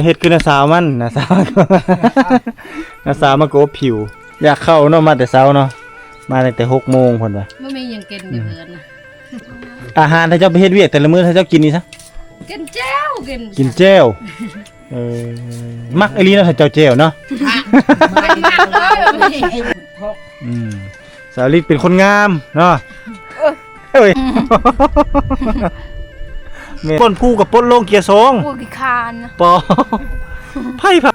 เฮ็ดคือน้าสาวมันน้าสาวน้าสาวมาโกบผิวอยากเข้าเนาะมาแต่เช้าเนาะมาตั้งแต่6 โมงพุ่นว่ะไม่มีอย่างกินอยู่เพิ่นน่ะอาหารถ้าเจ้าไปเฮ็ดเวียกแต่ละมื้อถ้าเจ้ากินนี่ซะกินแจ้วกินแจ่วมักอีหลีเนาะถ้าเจ้าแจ่วเนาะสาวลิศเป็นคนงามเนาะเอ้ยป้นผู้กับป้นโลงเกียร์สองพวกขี้คานนะปอไพ่ผัก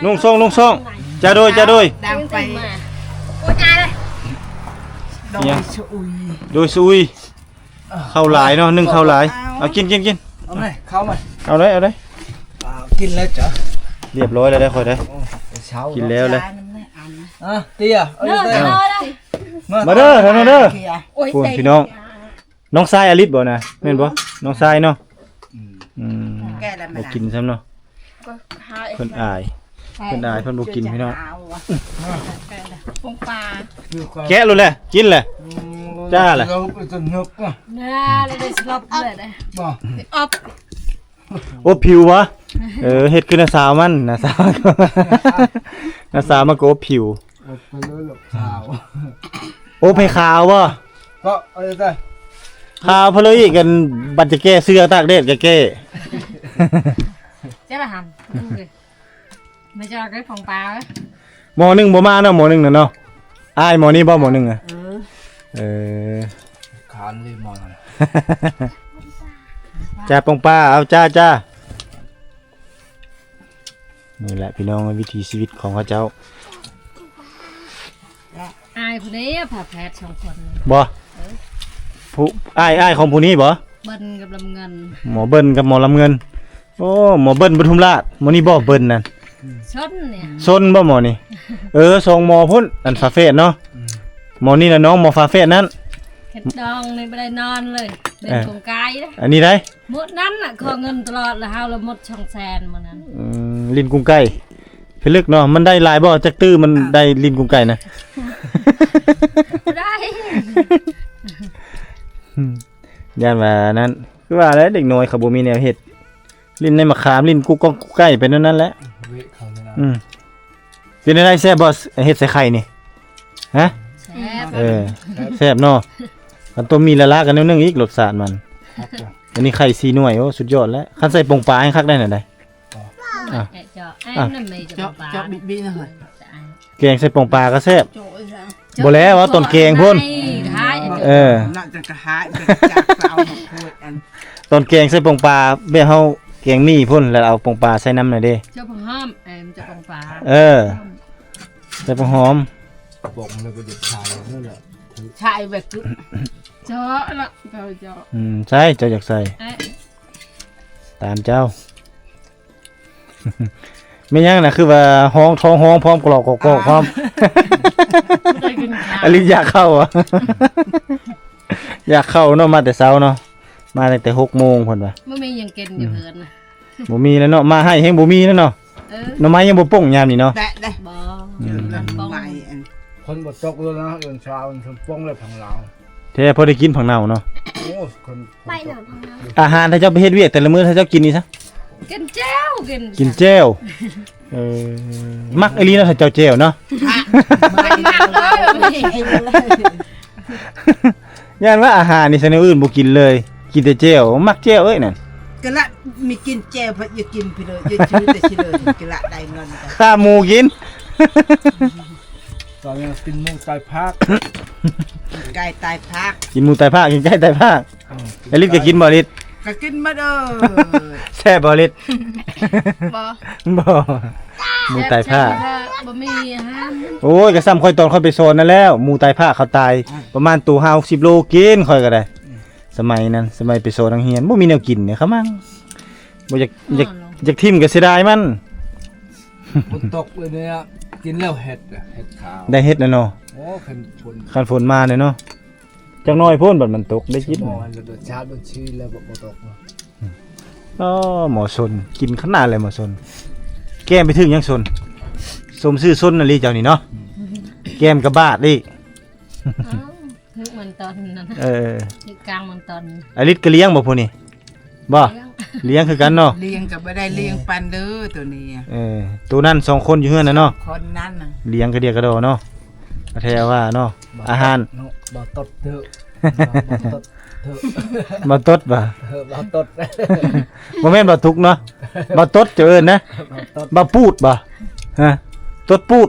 ลงซ่องจะโดยดังไปโอ้ยตายเลยโดยซุยเข้าหลายเนาะนึ่งเข้าหลายเอากินเอาไหมเข้ามาเอาเลยกินแล้วจ้ะเรียบร้อยแล้วได้ค่อยได้กินแล้วเลยเตี้ยมาเด้อคุณพี่น้องน้องทรายอลิศบ่นะแม่นบ่น้องทรายเนาะบ่กินซ้ำเนาะเพิ่นอายเพิ่นบ่กินพี่น้องปงปลาแกะเลยแหละกินเลยจ้าแหละน่าเลยได้สลบเลยได้บ่อบโอ้ผิววะเฮ็ดคือน้าสาวมันน้าสาวน้าสาวมาโกบผิวโอ้ไปขาวบ่ก็เอาได้ขาวเพลยกันบัดจะแก้เสื้อตากแดดก็แก้เจ้าละหันไม่จะได้ของปลาหมอ1บ่มาเนาะหมอ1น่ะเนาะอ้ายหมอนี้บ่หมอ1อ่ะคานเลยมองจ้าปองป้าเอาจ้านี่แหละพี่น้องวิถีชีวิตของเขาเจ้าอายผู้นี้ผ่าแพทย์2 คนบ่ผู้อ้ายของผู้นี้บ่เบิ้นกับลำเงินหมอเบิ้นกับหมอลำเงินโอ้หมอเบิ้นปทุมราชหมอนี่บ่เบิ้นนั่นชนเนี่ยชนบ่หมอนี่สองหมอพุ่นอันฝาเฟสเนาะหมอนี่น่ะน้องหมอฝาเฟสนั้นเฮ็ดดองในบ่ได้นอนเลยเป็นกงกายเด้อันนี้ได้หมดนั้นน่ะขอเงินตลอดแล้วเฮาละหมด200,000มื้อนั้นลิ้นกุ้งไก่พิลึกเนาะมันได้หลายบ่จักตื้อมันได้ลิ้นกุ้งไก่นะได้ย่านว่านั้นคือว่าแล้วเด็กน้อยเขาบ่มีแนวเฮ็ดลิ้นในมะขามลิ้นกุ้งไก่เป็นนั้นแหละเป็นอะไรแซ่บบ่เฮ็ดใส่ไข่นี่ฮะแซ่บเนาะมันตัวมีละลากันแนวนึงอีกรสชาติมันอันนี้ไข่4 หน่วยโอ้สุดยอดแล้วคันใส่ปงปลาให้คักได้น่ะได้เจาะบินะเฮ้ยแกงใส่ปงปลาก็แซ่บบ่แล้วว่าต้นแกงพุ่นน่าจะกระหายจากเราพูดอันต้นแกงใส่ปงปลาแบบเฮาแกงมี่พุ่นแล้วเอาปงปลาใส่น้ำหน่อยเด้เจ้าผักหอมมันจะปงปลาใส่ผักหอมบอกเลยว่าเด็กชายนั่นแหละชายแบบเจาะละเจาะใช่เจ้าอยากใส่ตามเจ้าไม่ยังนะคือว่าห้องท้องห้องพร้อมกรอกพร้อมอลิอยากเข้าอ่ะอยากเข้าเนาะมาแต่เช้าเนาะมาตั้งแต่6 โมงพุ่นว่ะไม่มีอย่างกินอยู่เพิ่นน่ะบ่มีแล้วเนาะมาให้แฮงบ่มีแล้วเนาะหน่อไม้ยังบ่ป่งยามนี่เนาะได้บ่คนบ่ตกเลยนะเอิ้นชาวเอิ้นป่งเลยผังลาวแท้พอได้กินผังเน่าเนาะโอ้คนไปหน่อยผังเน่าอาหารถ้าเจ้าไปเฮ็ดเวียกแต่ละมื้อถ้าเจ้ากินนี่ซะกินแจ้วกินแจ่วมักอีหลีเนาะถ้าเจ้าแจ่วเนาะย่านว่าอาหารนี่ซะแนวอื่นบ่กินเลยกินแต่แจ่วมักแจ่วเอ้ยนั่นกะละมีกินแจ่วเพิ่นอย่ากินไปเลยอย่าชื่อแต่ชื่อเลยกะละได้เงินข้าหมูกินตอนนี้กินหมูตายภาคไก่ตายภาคกินหมูตายภาคกินไก่ตายภาคอลิศก็กินบ่อลิศก็กินมาเด้อแซ่บบ่อลิศบ่หมูตายภาคบ่มีอาหารโอ้ยก็ซ้ำค่อยตอนค่อยไปโซนนั่นแล้วหมูตายภาคเขาตายประมาณตู้50 โลกินค่อยก็ได้สมัยนั้นสมัยไปโซนทางเฮียนบ่มีแนวกินเนี่ยเขามั่งบ่อยากทิ่มก็เสียดายมันฝนตกเลยเนี่ยกินแล้วเห็ดขาวได้เห็ดแล้วเนาะโอ้คันฝนมาเนี่ยเนาะจักน้อยพ่นบัดมันตกได้กินหมอรสชาติมันชื่อแล้วบ่ตกหมอชนกินขนาดเลยหมอชน แก้มไปถึงยังซนสมซื่อซนน่ะลิเจ้านี่เนาะแก้มกับบาดดิ ถึงมันตอนนั้น ถึงกลางมันตอน อลิศก็เลี้ยงบ่พุ่นนี่บ่เลี้ยงคือกันเนาะ เลี้ยงก็บ่ได้เลี้ยงปันเด้อตัวนี้ ตัวนั้น2คนอยู่เฮือนน่ะเนาะ คนนั้นน่ะ เลี้ยงกระเดียกระโดเนาะแท้ว่าเนาะอาหาร บ่ตดเถอะ บ่ตดบ่ บ่ตด บ่แม่นบ่ทุกเนาะบ่ตดเจอเอิ้นนะบ่ปูดบ่ฮะตดปูด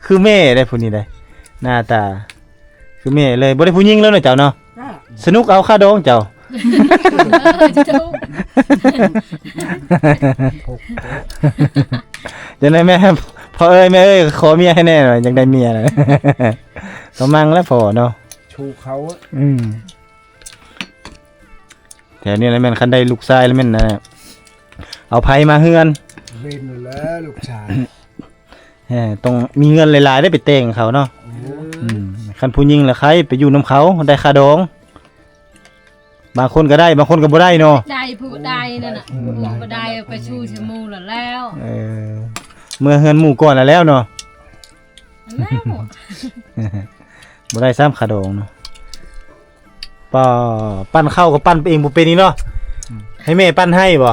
คือแม่ได้ผู้นี้ได้หน้าตาคือแม่เลยบ่ได้ผู้หญิงแล้วเนาะเจ้าเนาะสนุกเอาค่าดองเจ้า จังได๋แม่พ่อเอ้ยแม่เอ้ยขอเมียให้แน่หน่อยจังได้เมียน่ะ ก็มั่งแล้วพ่อเนาะ ชูเขา แถวนี้แล้วแม่นคันได้ลูกชายแล้วแม่นนะเอาไผมาเฮือน เว้นแล้วลูกชาย ต้องมีเงินหลายๆได้ไปแต่งเขาเนาะคันผู้หญิงละใครไปอยู่นํเขาได้ค่าดองบางคนก็ได้บางคนก็บ่ได้เนาะ ได้ผู้ได้นั่นน่ะผู้บ่ได้ไปชูชมูแล้ว เมื่อเฮือนหมู่ก่อนแล้วเนาะ แล้ว บ่ได้ซ้ำค่าดองเนาะปั้นข้าวก็ปั้นเองบ่เป็นนี่เนาะให้แม่ปั้นให้บ่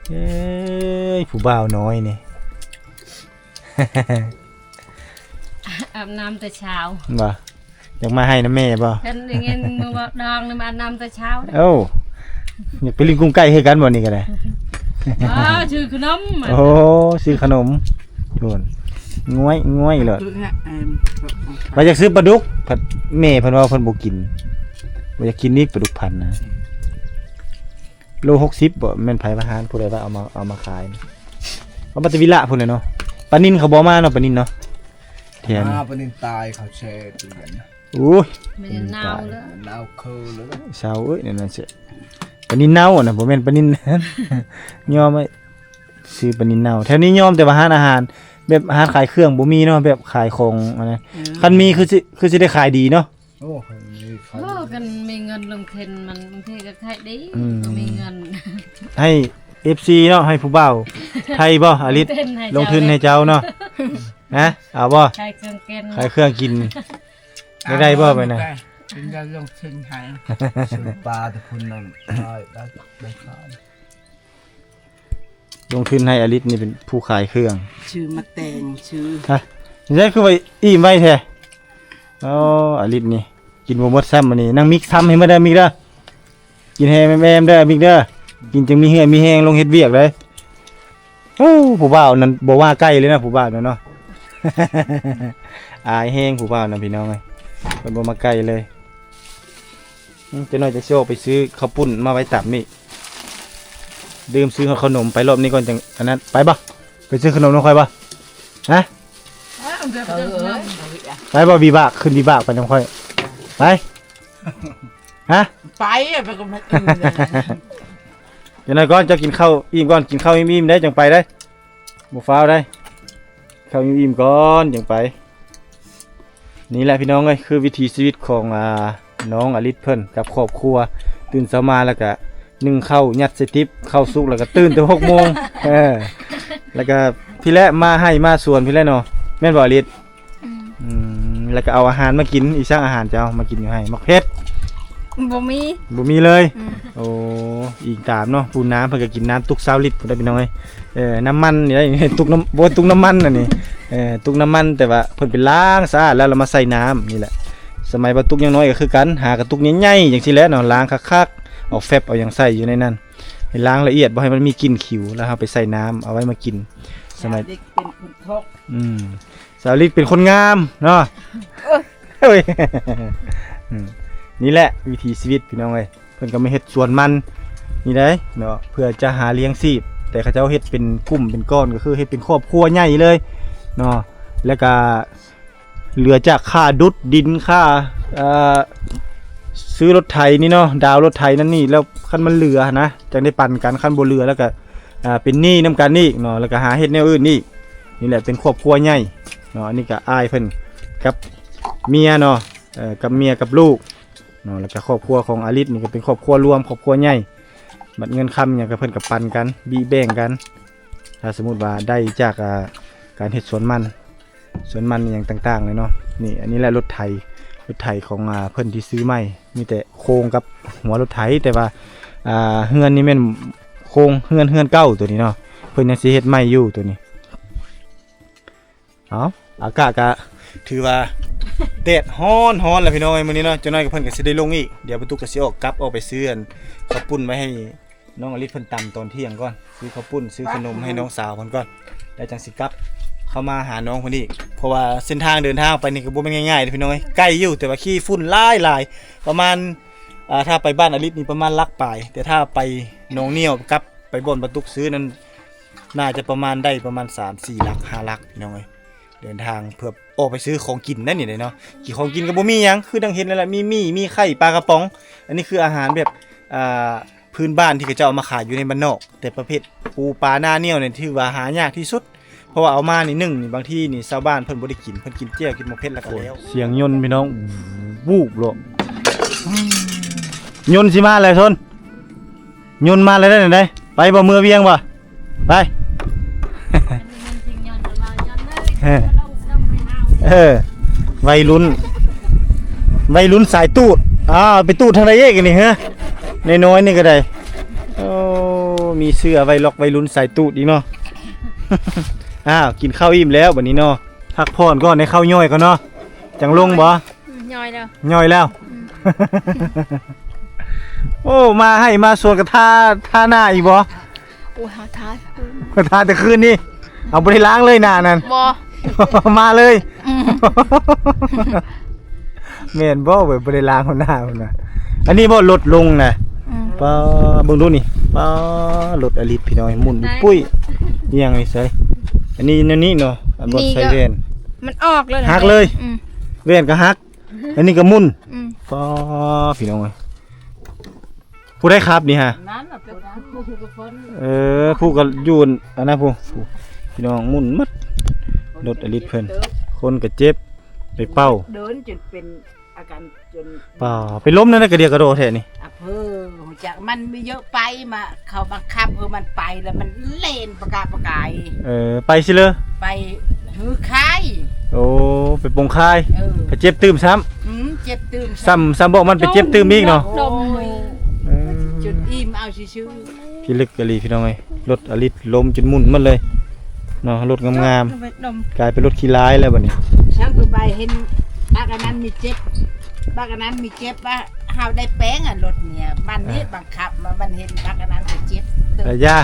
เอ้ยผู้บ่าวน้อยนี่ อาบน้ำแต่เช้า บ่อยากมาให้นะแม่บ่ เห็นอย่างงี้มึงว่าดองนี่มาอาบน้ำแต่เช้า เอ้าอยากไปลิงกุ้งไก่คือกันบ่นี่ก็ได้ ชื่อขนม โอ้ซื้อขนมโดนง่วยเลยว่าอยากซื้อปลาดุกผัดแม่เพิ่นว่าเพิ่นบ่กินว่าอยากกินนี่ปลาดุกพันธุ์นะโล60บ่แม่นไผว่าหารผู้ใดว่าเอามาขายเอามาแตวิละพุ่นน่ะเนาะปลานิลเขาบ่มาเนาะปลานิลเนาะแถม ปนินตายเขาแช่เตือน โอ้ย ไม่ได้เน่าแล้ว เน่าคือเลย เช้าเอ้ยนั่นน่ะสิปลานิลเน่าน่ะบ่แม่นปลานิล ยอมไว้ซื้อปลานิลเน่าแถวนี้ยอมแต่ว่าร้านอาหารแบบอาหารขายเครื่องบ่มีเนาะแบบขายของอันนั้นคันมีคือสิได้ขายดีเนาะ โอ้มีเขา กันมีเงินลงทุนมันบางทีก็ขายดีมีเงิน ให้ FC เนาะให้ผู้บ่าวไทยบ่อลิศลงทุนให้เจ้าเนาะนะเอาบ่ ขายเครื่องกิน ขายเครื่องกินได้บ่ไปนะ เป็นการลงทุนให้ ชื่อปลาทุกคนนั่นได้ขาย ลงทุนให้อลิศนี่เป็นผู้ขายเครื่อง ชื่อมาแต่งชื่อ ฮะนี่คือไว้อิ่มไว้แท้อ๋ออลิศนี่กินบ่หมดซ้ำมื้อนี้นั่งมิกทำให้มาเด้อมิกเด้อกินให้แม่ๆเด้อมิกเด้อกินจังมีเหือมีแฮงลงเฮ็ดเวียกเลยโอ้ผู้บ่าวนั่นบ่ว่าใกล้เลยนะผู้บ่าวนั่นเนาะ อายแฮงผู้บ่าวนั่นพี่น้องเอ้ยเพิ่นบ่มาใกล้เลยจะน้อยจะโชคไปซื้อข้าวปุ้นมาไว้ตับนี่ดื่มซื้อขนมไปรอบนี้ก่อนจังอันนั้นไปบ่ไปซื้อขนมน้องค่อยบ่ฮะไปบ่บีบากขึ้นบีบากไปจังค่อยไปฮะ ไปไปก็ไม่ตื่นเลย เดี๋ยวหน่อยก่อนจะกินข้าวอิ่มก่อนกินข้าวอิ่มๆได้จังไปได้บ่ฟ้าวได้ข้าวอิ่มๆก่อนจังไปนี่แหละพี่น้องเอ้ยคือวิถีชีวิตของน้องอลิศเพิ่นกับครอบครัวตื่นเช้ามาแล้วก็นึ่งข้าวยัดใส่ติ๊บข้าวสุกแล้วก็ตื่นแต่6 โมงแล้วก็พี่แลมาให้มาสวนพี่แลเนาะแม่นบ่อลิศแล้วก็เอาอาหารมากินอีสร้างอาหารจะเอามากินอยู่ให้มักเพชร บ่มี เลยโอ้อีกตามเนาะปูน้ำเพิ่นก็กินน้ำตุก20 ลิตรพุ่นได้พี่น้องเอ้ยน้ำมันนี่ได้ ตุกน้ำบ่ตุกน้ำมันน่ะนี่ตุกน้ำมันแต่ว่าเพิ่นไปล้างสะอาดแล้วเรามาใส่น้ำนี่แหละสมัยบ่ตุกยังน้อยก็คือกันหากระตุกใหญ่ๆจังซี่แหละเนาะล้างคักๆเอาแฟบเอาหยังใส่อยู่ในนั้นให้ล้างละเอียดบ่ให้มันมีกลิ่นขิวแล้วเฮาไปใส่น้ำเอาไว้มากินสมัย เด็กเป็นคนทก สาวลิศเป็นคนงามเนาะเอ้ย นี่แหละวิถีชีวิตพี่น้องเอ้ยเพิ่นก็มาเฮ็ดสวนมันนี่ได้เนาะเพื่อจะหาเลี้ยงชีพแต่เขาเจ้าเฮ็ดเป็นกลุ่มเป็นก้อนก็คือเฮ็ดเป็นครอบครัวใหญ่เลยเนาะแล้วก็เหลือจากค่าดุดดินค่าซื้อรถไถนี่เนาะดาวรถไถนั่นนี่แล้วคันมันเหลือนะจังได้ปั่นกันคันบ่เหลือแล้วก็เป็นหนี้นํกันนี่เนาะแล้วก็หาเฮ็ดแนวอื่นนี่นี่แหละเป็นครอบครัวใหญ่เนาะอันนี้ก็อ้ายเพิ่นกับเมียเนาะกับเมียกับลูกเนาะแล้วก็ครอบครัวของอาลิศนี่ก็เป็นครอบครัวรวมครอบครัวใหญ่ บัดเงินคำหยังก็เพิ่นก็ปันกันบีแบ่งกันถ้าสมมุติว่าได้จากการเฮ็ดสวนมันอหย่างต่างๆเลยเนาะนี่อันนี้แหละรถไถของเพิ่นที่ซื้อใหม่มีแต่โครงกับหัวรถไถแต่ว่าเฮือนนี่แม่นโครงเฮือนเก่าตัวนี้เนาะเพิ่นยังสิเฮ็ดใหม่อยู่ตัวนี้เอาอากาศก็ถือว่าแดดร้อนแล้วพี่น้องมื้อนี้เนาะจังน้อยก็เพิ่นก็สิได้ลงอีกเดี๋ยวประตูก็สิออกไปซื้อข้าวปุ้นไว้ให้น้องอลิศเพิ่นตำตอนเที่ยงก่อนซื้อข้าวปุ้นซื้อขนมให้น้องสาวเพิ่นก่อนแล้วจังสิกลับเข้ามาหาน้องเพิ่นอีกเพราะว่าเส้นทางเดินทางไปนี่ก็บ่แม่นง่ายๆเด้อพี่น้องใกล้อยู่แต่ว่าขี้ฝุ่นหลายประมาณถ้าไปบ้านอลิศนี่ประมาณลักปลายแต่ถ้าไปหนองเหนี่ยวกลับไปบ่อนประตูซื้อนั้นน่าจะประมาณได้ประมาณ 3-4 ลัก 5 ลักพี่น้องเอ้ยเดินทางเพื่อออกไปซื้อของกินนั่นนี่เลยเนาะกี่ของกินก็บ่มีหยังคือดังเห็นนั่นแหละมีไข่ปลากระป๋องอันนี้คืออาหารแบบพื้นบ้านที่เขาจะเอามาขายอยู่ในบ้านนอกแต่ประเภทปูปลาหน้าเหนี่ยวเนี่ยถือว่าหายากที่สุดเพราะว่าเอามานี่1นี่บางที่นี่ชาวบ้านเพิ่นบ่ได้กินเพิ่นกินเจียวกินหมกเผ็ดแล้วก็แล้วเสียงยนต์พี่น้องวูบโลยนต์สิมาแล้วทนยนต์มาแล้วได้ไปบ่เมื่อเวียงบ่ไปวัยรุ่นสายตูดไปตูดทางใดเอกนี่ฮะน้อยๆนี่ก็ได้โอ้มีเสื้อไว้ล็อกวัยรุ่นสายตูดอีกเนาะ กินข้าวอิ่มแล้วบัดนี้เนาะพักผ่อนก่อนให้ข้าวย่อยก่อนเนาะจังลงบ่ย่อยแล้ว โอ้มาสวนกระทาหน้าอีกบ่โอ้ยทาคืนกระทาแต่คืนนี่เอาบ่ได้ล้างเลยหน้านั่นบ่ มาเลยแม่นบ่บ่ได้ล้างหัวหน้าพุ่นน่ะอันนี้บ่ลดลงน่ะป้าเบิ่งดูนี่ป้ารถอลิศพี่น้อยหมุนปุ้ยอีหยังนี่ใส่อันนี้แนวนี้เนาะอันบ่ใส่แว่นมันออกเลยหักเลยแว่นก็หักอันนี้ก็หมุนป้าพี่น้องเอ้ยผู้ได้ครับนี่ฮะผู้ก็อยู่อันนั้นผู้พี่น้องหมุนหมดรถอลิศเพิ่นคนก็เจ็บไปเป้าเดินจนเป็นอาการจนป่าไปล้มนั่นกระเดียกระโดดแท้นี่จากมันไม่เยอะไปมาเขาบังคับมันไปแล้วมันเล่นประกายไปสิเลยไปหือคายโอ้ไปปงคายก็เจ็บตื้มซ้ำเจ็บตื้มซ้ำบอกมันไปเจ็บตื้มอีกเนาะจุดอิ่มเอาชื่อพี่ลึกกะลีพี่น้องเอ้ยรถอลิศล้มจนหมุนมันเลยเนาะรถงามๆกลายเป็นรถขี้ร้ายแล้วบัดนี้ช่างไปเห็นบ้านนั้นมีเจ็บว่าเฮาได้แป้งรถเนี่ยมันนี่บังคับมามันเห็นบ้านนั้นก็เจ็บแต่ย่า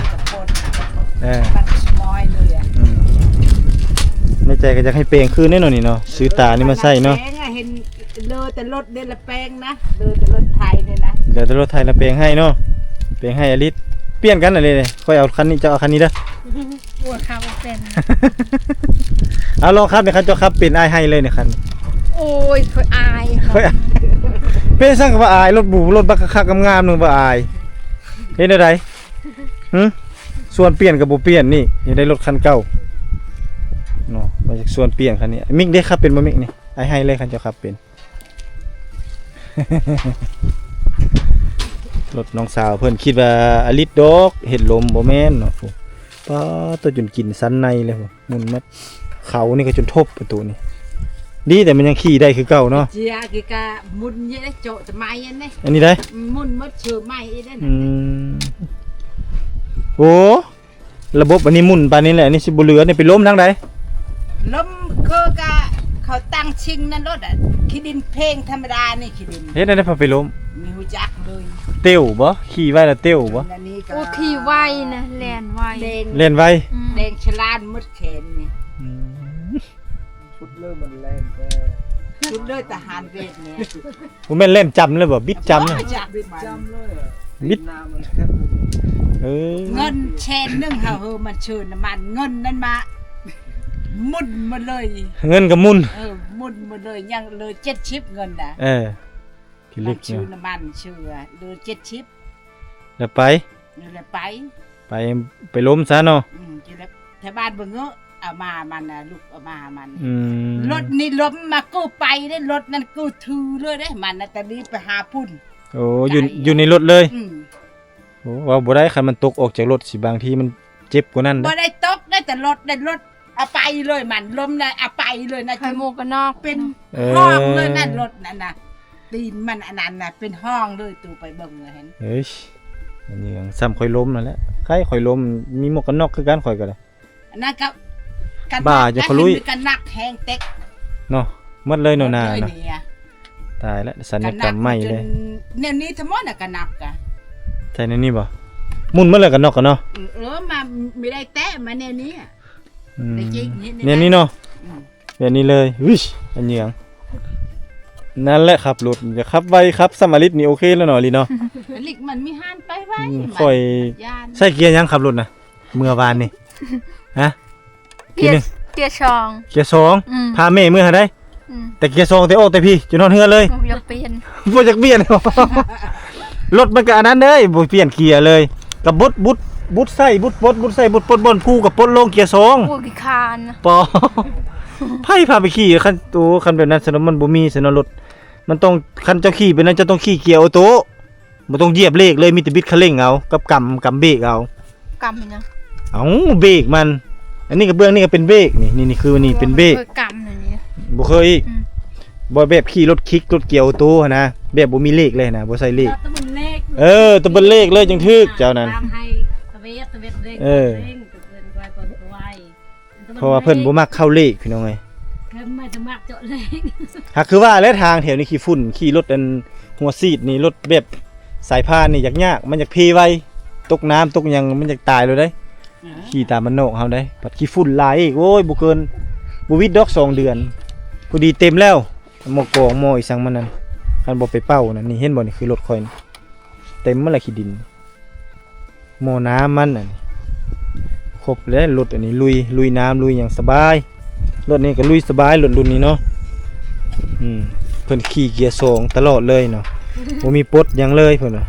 มันสมอยเลยในใจก็จะให้แปลงคืนแน่นอนนี่เนาะซื้อตานี่มาใส่เนาะแปลงเห็นเลยแต่รถเดละแปลงนะเลยแต่รถไทยนี่นะเดี๋ยวแต่รถไทยละแปลงให้เนาะแปลงให้อลิศเปลี่ยนกันอะไรเลยค่อยเอาคันนี้จะเอาคันนี้เด้อปวดขาเป็นเอาลองครับเนี่ยคันเจ้าครับเป็นอายให้เลยเนี่ยคันโอ้ยค่อยอายเป็นสั่งกับว่าอายรถบูรถบักคักงามๆนึงว่าอายเห็นได้ไดส่วนเปลี่ยนกับบ่เปลี่ยนนี่ยังได้รถคันเก่าเนาะมาจากส่วนเปลี่ยนคันนี้มิกได้ครับเป็นบ่มิกนี่อายให้เลยคันเจ้าครับเป็นรถน้องสาวเพิ่นคิดว่าอลิศดอกเห็ดลมบ่แม่นเนาะป้าตัวจนกินสันในเลยมุนมัดเขานี่ก็จนทบประตูนี่ดีแต่มันยังขี่ได้คือเก่าเนาะเจียคือกะมุนเยอะโจจะไม้ยันนี่อันนี้ได้มุนมัดเชื่อไม้ได้โอ้ระบบอันนี้มุนปานนี้แหละนี่สิบ่เหลือนี่ไปล้มทางใดล้มคือกะเขาตั้งชิงนั่นรถขี้ดินเพลงธรรมดานี่ขี้ดินเฮ็ดได้พอไปล้มมีหูจักเลยเตี้ยวบ่ขี่ไว้แล้วเตี้ยวบ่โอ้ขี่ไวนะแล่นไวเล่นไวแดงฉลาดมุดแขนนี่ชุดเริ่มมันแรงแต่ชุดเลยทหารเวทเนี่ยผมแม่นเล่นจำเลยบ่บิดจำเลยบิดจำเลยบิดเงินแชนนึงเฮามันเชิญน้ำมันเงินนั้นมามุนมาเลยเงินกับมุนมุนมาเลยยังเลย70เงินน่ะพี่เล็กชื่อน้ำมันชื่อเลย70แล้วไปไปล้มซะเนาะแถวบ้านเบิ่งเอามามันน่ะลูกเอามามันรถนี่ล้มมากู้ไปได้รถนั้นกู้ถือเลยได้มันน่ะแต่นี้ไปหาพุ่นโอ้อยู่ในรถเลย โอ้ว่าบ่ได้คันมันตกออกจากรถสิบางทีมันเจ็บกว่านั้น บ่ นะ ได้ตกได้แต่รถเอาไปเลยมันลมได้เอาไปเลยนะ ไข่หมูกกันนอก เป็นห้องเลยนั่นรถนั่นน่ะตีนมันอันนั้นน่ะเป็นห้องเลยตูไปเบิ่งเลยเห็น เฮ้ยอันนี้ยังซ้ำข่อยล้มนั่นแหละใครข่อยล้มมีหมวกกันน็อกคือกันข่อยก็ได้ อันนั้นก็กัน บ้าจะเขาลุย กันนักแหงเต็ก เนาะหมดเลยเนาะนา เลย เนาะ เนี่ย ตายแล้วสัญญกรรมใหม่เลย เนี่ยนี่ทั้งหมดน่ะกันนักอ่ะ ใช่ในนี่บ่มุนหมดเลยกันน็อกกันเนาะ มาไม่ได้แตะมาแนวนี้อะ อืม ได้จริง เนี่ยนี่เนาะ อืม แบบนี้เลยวิชอันเหยียงนั่นแหละครับรถจะขับไวครับสมาริตนี่โอเคแล้วเนาะลีเนาะ ลิกมันมีห้านไปไว้ ค่อย ยาน ใส่เกียร์ยังขับรถนะเมื่อวานนี่ฮะ เกียร์ชอง เกียร์สอง ม พาแม่เมื่อหาได้ แต่เกียร์สองแต่โอ้แต่พี่จะนอนเฮือเลย ผมอยากเปลี่ยน บ่จักเปลี่ยน รถมันก็อันนั้นเด้ยบ่เปลี่ยนเกียร์เลยกับบุดใส่บุดปลดบุดใส่บุดปลดบนผู้กับปลดลงเกียร์สอง โอ้ยขี้คานนะ ปอ ไผพาไปขี่คันตัวคันแบบนั้นสนมันบ่มีสนรถมันต้องคันเจ้าขี่เป็นนั้นจะต้องขี่เกียร์ออโต้บ่ต้องเหยียบเบรกเลยมีแต่บิดคันเร่งเอากับกำเบรกเอา กำมันยัง เอ้าเบรกมัน อันนี้กับเบื้องนี่ก็เป็นเบรกนี่คือนี่เป็นเบรก เคยกำอย่างนี้ บ่เคยอีก อืม บ่แบบขี่รถคลิกรถเกียร์ออโต้นะแบบบ่มีเลขเลยนะบ่ใส่เลข ตัวมันเล็ก ตัวเป็นเลขเลยจังทึกเจ้านั้น ตามให้ตะเวทเร่ง เออ เร่งตะเวนไว้ก่อนไว้ เพราะว่าเพิ่นบ่มักเข้าเลขพี่น้องเอ้ย เพิ่นไม่จะมักเจาะเร่ง หากคือว่าและทางแถวนี้ขี้ฝุ่นขี่รถอันหัวซีดนี่รถแบบสายพานนี่ยากมันอยากเพไวตกน้ำตกหยังมันอยากตายเลยเด้ขี่ตามมันโนกเฮาได้ปัดขี้ฝุ่นหลายอีกโอ้ยบ่เกินบ่วิดดอก2เดือนพอดีเต็มแล้วหมอกองหมออีสังมันนั่นคันบ่ไปเป้านั่นนี่เห็นบ่นี่คือรถข่อยนี่เต็มมันละขี้ดินหม้อน้ำมันน่ะนี่ครบแล้วรถอันนี้ลุยน้ำลุยอย่างสบายรถนี้ก็ลุยสบายรถรุ่นนี้เนาะเพิ่นขี่เกียร์2ตลอดเลยเนาะบ่มีปลดหยังเลยเพิ่นว่า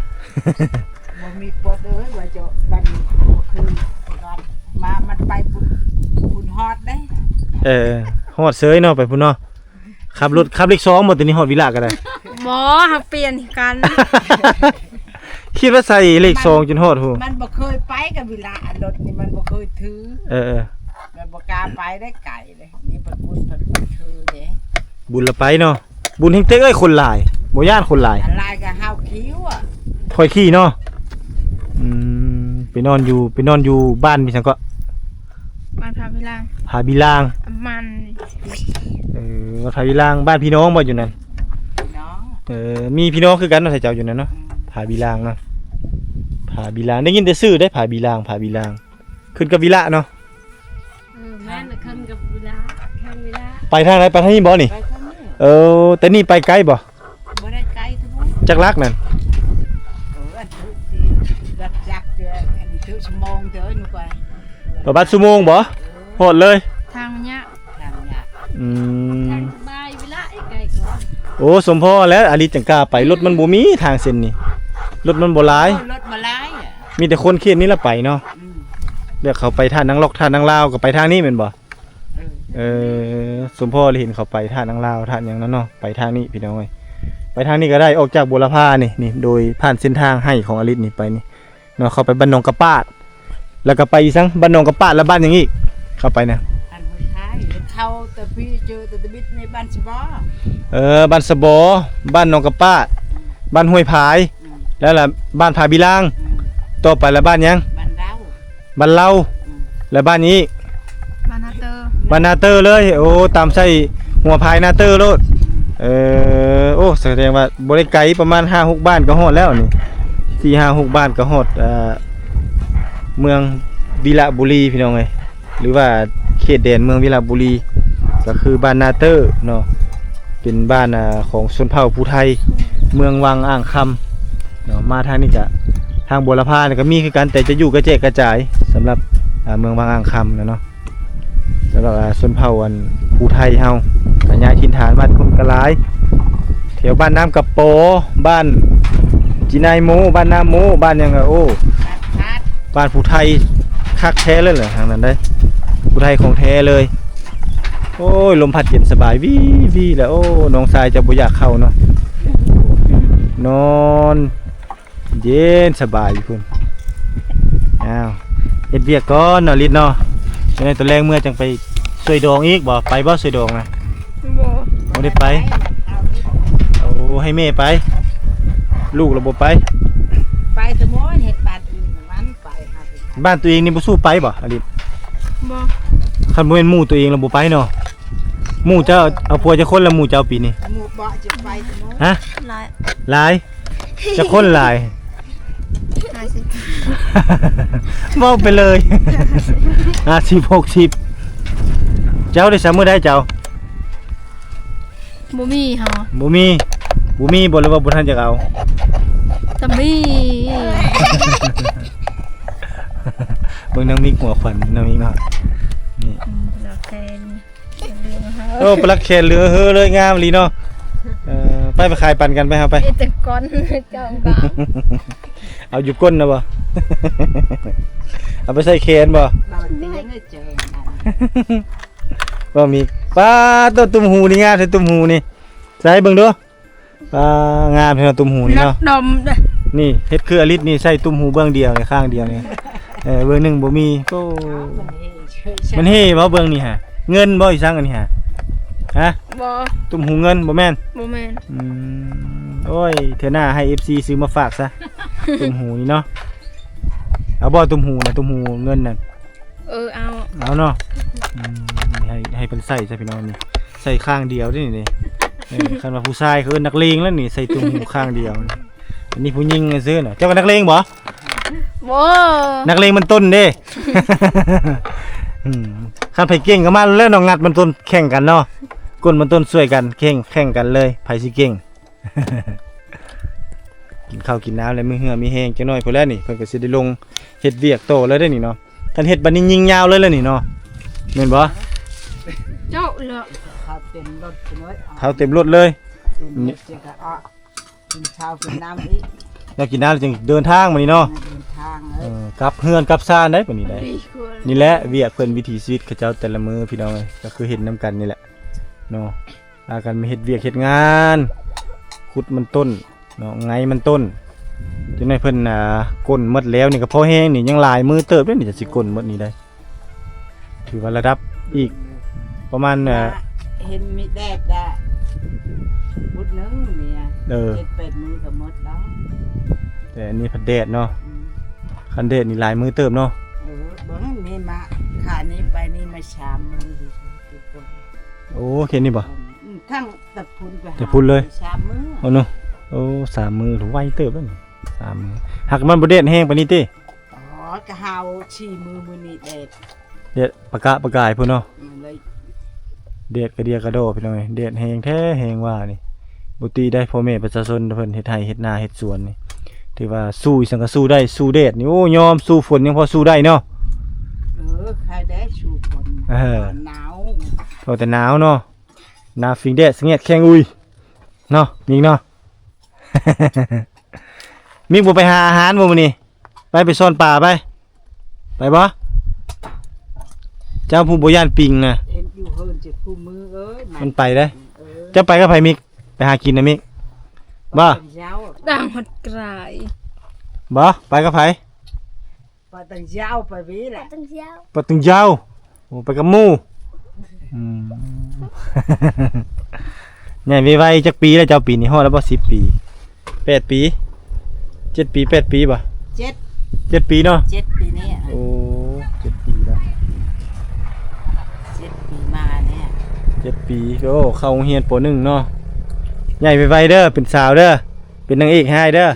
บ่มีปวดเลยว่าเจาะบันคือมามันไปบุญฮอดได้ ฮอดเซยเนาะไปพุ่นเนาะขับรถขับเลข2บ่ตัวนี้ฮอดวิลาก็ได้ หมอหักเปลี่ยนกัน คิดว่าใส่เลข2จนฮอดฮู้ มันบ่เคยไปกับเวลารถนี่มันบ่เคยถือ มันบ่กล้าไปได้ไกลเลยนี่เพิ่นบุญเพิ่นคือเด้ บุญละไปเนาะบุญเฮงเต็กเอ้ยคนหลายบ่ย่านคนหลาย อะไรก็ห้าวคิ้วอ่ะ ค่อยขี่เนาะไปนอนอยู่บ้านพี่จังก็ มาพาไปล้าง ผาบิลาง มัน วัดผาบิลางบ้านพี่น้องบ่อยู่นั่น น้อง มีพี่น้องคือกันเนาะถ้าเจ้าอยู่นั่นเนาะผาบิลางเนาะผาบิลางได้ยินแต่ชื่อได้ผาบิลางขึ้นกับวิละเนาะ แม่นขึ้นกับเวลาแข่งเวลา ไปทางไหนไปทางนี้บ่นี่ ไปทางนี้ แต่นี่ไปไกลบ่ บ่ได้ไกลทุกคน จักรักนั่น อันทุกที่รักจักเดือนอันนี้ทุกชั่วโมงเด้อหนูกว่า ประมาณชั่วโมงบ่โหดเลย ทางมันเนี้ย ทางยาก ทางสบายเวลาไอ้ไก่ก่อน โอ้สมพ่อแล้วอลิจังกล้าไปรถมันบ่มีทางเส้นนี้รถมันบ่หลาย รถมาหลายอ่ะ มีแต่คนเขียนนี่ละไปเนาะ อืม เดี๋ยวเขาไปท่านังลอกท่านังลาวก็ไปทางนี้แม่นบ่ เออ สมพ่อเลยเห็นเขาไปท่านังลาวท่าอย่างนั้นเนาะไปทางนี้พี่น้องเอ้ยไปทางนี้ก็ได้ออกจากบัวละพานี่โดยผ่านเส้นทางให้ของอลินี่ไปนี่เนาะเข้าไปบ้านหนองกระปาดแล้วก็ไปอีกซังบ้านหนองกระปาดแล้วบ้านหยังอีกเข้าไปนะ อันห้วยท้ายเข้าแต่พี่เจอแต่บิดในบ้านสบอ บ้านสะบอบ้านหนองกระปาดบ้านห้วยผาย แล้วล่ะบ้านผาบิลางต่อไปแล้วบ้านหยัง บ้านเรา บ้านเราแล้วบ้านนี้ บานาเตอร์ บ้านนาเตอร์เลยโอ้ตามใส่หัวพายนาเตอร์โลดโอ้แสดงว่าบ่ได้ไกลประมาณ 5-6 บ้านก็ฮอดแล้วนี่4-5-6 บ้านก็ฮอดเมืองวิระบุรีพี่น้องเอ้ยหรือว่าเขตแดนเมืองวิระบุรีก็คือบ้านนาเตอร์เนาะเป็นบ้านของชนเผ่าภูไทยเมืองวังอ่างคำเนาะมาทางนี้ก็ทางบัวละพานี่ก็มีคือกันแต่จะอยู่กระเจกกระจายสำหรับเมืองวังอ่างคำเนาะแล้วก็ชนเผ่าภูไทยเฮาก็ย้ายถิ่นฐานมาคนกระหลายแถวบ้านน้ำกระโปบ้านจีนายโมบ้านน้ำโมบ้านหยังโอ้ บ้านทัด บ้านภูไทยคักแท้เลยเหรอทางนั้นได้ภูไทยของแท้เลยโอ้ยลมพัดเย็นสบายวีแล้วโอ้น้องทรายจะบ่อยากเข้าเนาะนอนเย็นสบายอยู่พุ่น อ้าวเฮ็ดเวียกก่อนเนาะลิศเนาะจังได๋ตัวแรงเมื่อจังไปช่วยดองอีกบ่ไปบ่ช่วยดองนะ บ่ บ่ได้ไปโอ้ให้แม่ไป ลูกเราบ่ไป ไปสมอนเห็ดปลาอื่นมันไปครับ บ้านตัวเองนี่บ่สู้ไปบ่อลิศ บ่ คันบ่แม่นหมู่ตัวเองเราบ่ไปเนาะหมู่เจ้าเอาผัวจะคนละหมู่เจ้าปีนี้ หมูบ่จะไปสมอน ฮะ หลาย หลายจะคนหลาย 50 เว้าไปเลย 50 60เจ้าได้สามมื้อได้เจ้า บ่มีเฮา บ่มีบ่เลยว่าบ่ทันจะเอา ตะมี เบิ่งนางมิกหัวขวัญนางมิกเนาะนี่ แล้วแค่นี้เรื่องเฮา โอ้ปลักแขนเหลือเฮ้อเลยงามอีหลีเนาะไปขายปันกันไปเฮาไป ไอ้แต่ก่อนเจ้าบ่ เอาอยู่ก้นนะบ่ เอาไปใส่แขนบ่ เราเตี้ยเงยเจอนั่น บ่มีป้าตัวตุ่มหูนี่งามใส่ตุ่มหูนี่ใส่เบิ่งดูป้างามใส่ตุ่มหูนี่ นัก เนาะ ดมเด้อ นี่เฮ็ดคืออลิศนี่ใส่ตุ่มหูเบื้องเดียวนี่ข้างเดียวนี่เบื้องหนึงบ่มีโอ้ มันเฮ้ยเฉย มันเฮ้บ่เบื้องนี่ฮะเงินบ่อีสังอันนี้ฮะฮะ บ่ ตุ่มหูเงินบ่แม่น บ่แม่น โอ้ยเทื่อหน้าให้ FC ซื้อมาฝากซะ ตุ่มหูนี่เนาะเอาบ่ตุ่มหูนะตุ่มหูเงินน่ะ เอา เอาเนาะให้เพิ่นใส่ซะพี่น้องนี่ใส่ข้างเดียวเด้นี่คันว่าผู้ชายเขาเอิ้นนักเลงแล้วนี่ใส่ตุ่มหูข้างเดียวนี่อันนี้ผู้หญิงซื้อน่ะเจ้าก็นักเลงบ่ บ่ นักเลงมันต้นเด้ คันไผเก่งก็มาแล้วน้องงัดมันต้นแข่งกันเนาะก้นมันต้นช่วยกันแข่งกันเลยไผสิเก่ง กินข้าวกินน้ำแล้วมือเหือมีแห้งจังน้อยพุ่นแล้วนี่เพิ่นก็สิได้ลงเฮ็ดเวียกโตแล้วได้นี่เนาะคันเฮ็ดบัดนี้ยิงยาวเลยแล้วนี่เนาะแม่นบ่ เจ้าเหรอ เขาเต็มรถเลย เท้าเต็มรถเลย นี่เจ้าก็อ้อกินข้าวกินน้ำอีก อยากกินน้ำแล้วจึงเดินทางมานี่เนาะ เดินทางเลย กลับเฮือนกลับซ่านได้บัดนี้ได้ ดีกว่า นี่แหละเวียกเพิ่นวิถีชีวิตเขาเจ้าแต่ละมื้อพี่น้องเอ้ยก็คือเห็นนํกันนี่แหละเนาะพากันมาเฮ็ดเวียกเฮ็ดงานขุดมันต้นเนาะไงมันต้นจังได๋เพิ่นก้นหมดแล้วนี่ก็พอแห้งนี่ยังหลายมือเติบเด้นี่จะสิก้นหมดนี่ได้ถือว่าระดับอีกประมาณเห็นมีแดดได้บุดนึงเนี่ย7-8 มื้อก็หมดแล้ว แต่อันนี้พัดแดดเนาะคันแดดนี่หลายมือเติบเนาะ บ่ให้มีมาขานี้ไปนี่มา3 มื้อ โอ้แค่นี้บ่ ทั้งตะพุนไป ตะพุนเลย 3 มื้อ โอ้เนาะโอ้3 มือถือไวเติบแล้วนี่3 มือหักมันบ่แดดแห้งปานนี้ติ อ๋อกะเฮา4 มื้อมื้อนี้แดด แดดประกายพุ่นเนาะ เลย แดดกระเดียกระโดดพี่น้องเอ้ยแดดแห้งแท้แห้งว่านี่บ่ตีได้พ่อแม่ประชาชนเพิ่นเฮ็ดไร่เฮ็ดนาเฮ็ดสวนนี่ถือว่าสู้อีสังก็สู้ได้สู้แดดนี่โอ้ยอมสู้ฝนยังพอสู้ได้เนาะ ใครได้ชูฝนหนาว พอแต่หนาวเนาะหนาวฟิงแดดเสงียดแข้งอุ้ยเนาะมีเนาะ มีบ่ไปหาอาหารบ่มื้อนี้ไปซ่อนป่าไปบ่เจ้าผู้บ่ย่านปิงน่ะ เห็นอยู่เฮินจะคู่มือเอ้ย มันไปได้จะไปกับไผมิกไปหากินนะมิกบ่ เช้า ดังหดกลาย บ่ไปกับไผ ปตั้งเช้าไปวิแหละ ตั้งเช้า ไปตึงยาวโอ้ไปกับหมู่ใหญ่ไวๆจักปีแล้วเจ้าปีนี้ฮอดแล้วบ่10 ปี8 ปี7 ปี8 ปีบ่ 7 ปีเนาะ 7 ปีนี้ โอ้7 ปีแล้ว 7 ปีมาเนี่ย 7 ปีโอ้เข้าโรงเรียนป .1 เนาะใหญ่ไวๆเด้อเป็นสาวเด้อเป็นนางเอกให้เด้อ